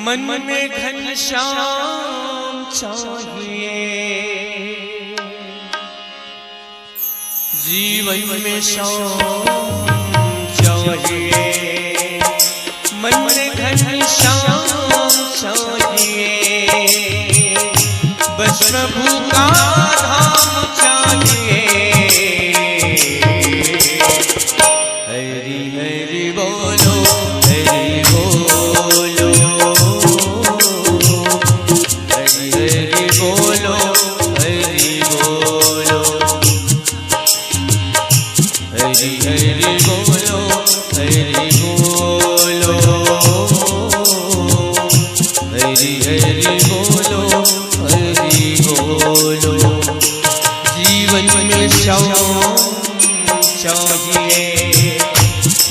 मन में घनश्याम चाहिए, जीवन में श्याम चाहिए। मन में घनश्याम चाहिए, बस प्रभु का धाम चाहिए। हरि हरि बोलो, हरि बोलो, हरि हरि बोलो, हरि बोलो, हरि हरि बोलो, हरि बोलो, हरि हरि बोलो, हरि बोलो। जीवन में श्याम चाहिए,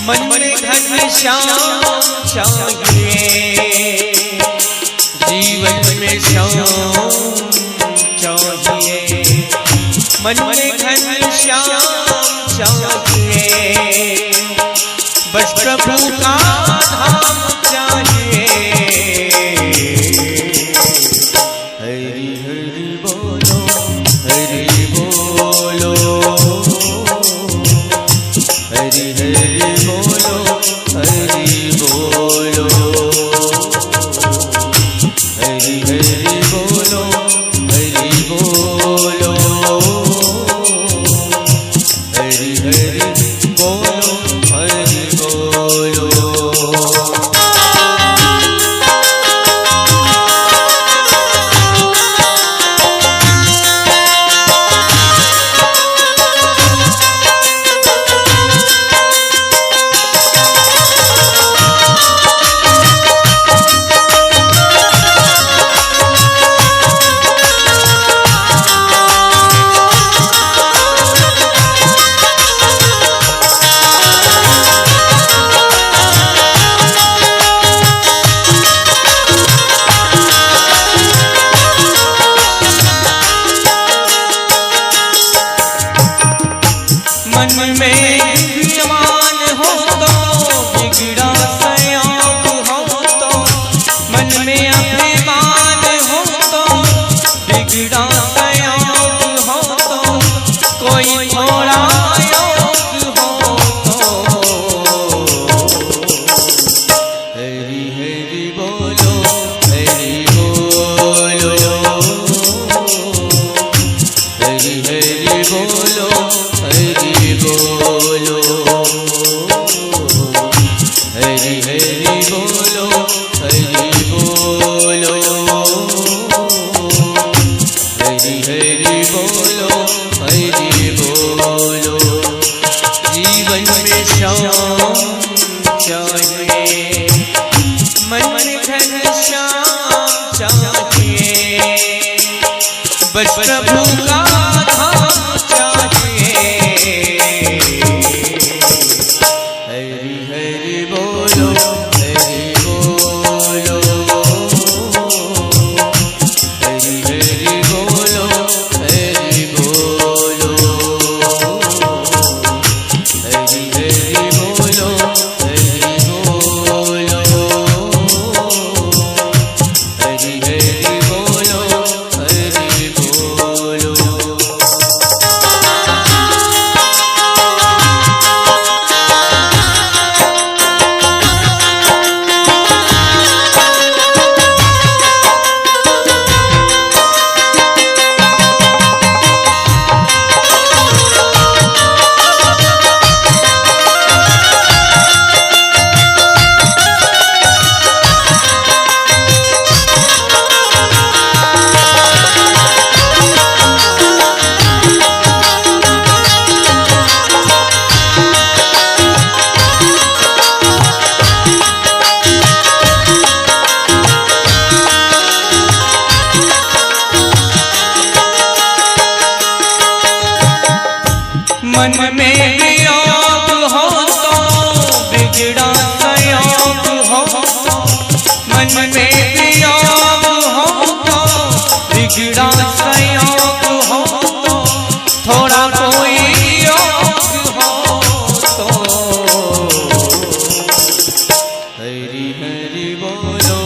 मन में घनश्याम चाहिए। जीवन में श्याम चाहिए, मन में घनश्याम चाहिए। बस प्रभु का धाम चाहिए। हरि हरि बोलो, हरि बोलो, हरि हरि बोलो, हरि बोलो, हरि हरि बोलो, हरि बोलो, हरि हरि बोलो, हरि बोलो। मन में विद्यमान हो तो बिगड़ा सयाप हो तो, मन में अभिमान हो तो बिगड़ा सयाप हो तो, कोई थोड़ा योग हो तो। हरि हरि बोलो, हरि बोलो, हरि हरि बोलो, हरि बोलो, हरि हरि बोलो, हरि बोलो, हरि हरि बोलो, हरि बोलो। जीवन में श्याम चाहिए, मन में घनश्याम चाहिए। बस प्रभु का धाम चाहिए। हरि हरि बोलो, हरि बोलो, हरि हरि बोलो, हरि बोलो, हरि हरि बोलो, हरि बोलो, हरि हरि बोलो, हरि बोलो। मन में वियोग हो तो बिगड़ा सयोग हो तो, मन में वियोग हो तो बिगड़ा सयोग हो तो, थोड़ा कोई योग हो तो। हरि हरि बोलो,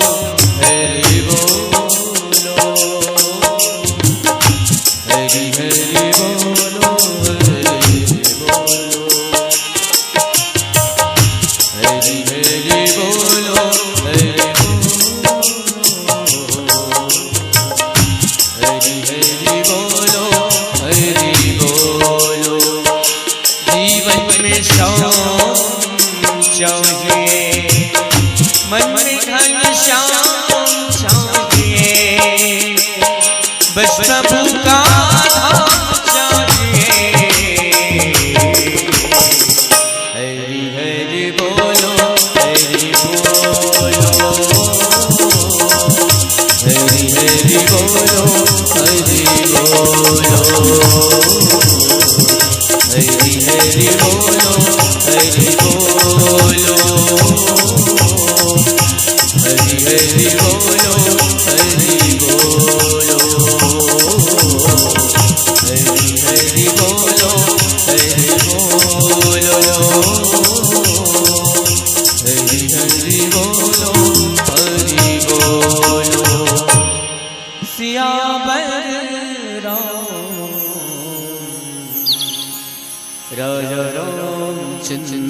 हरि बोलो हरि बोलो। जीवन में शाम चाहिए, मन में धन श्याम चाहिए, बस प्रभु का धाम चाहिए। हरि हरि बोलो हरि बोलो, हरि हरि बोलो हरि बोलो, हरि हरि बोलो हरि बोलो, हरि हरि बोलो हरि बोलो, हरि हरि बोलो हरि बोलो, हरि हरि बोलो हरि बोलो। सियावर राम राजा रामचंद्र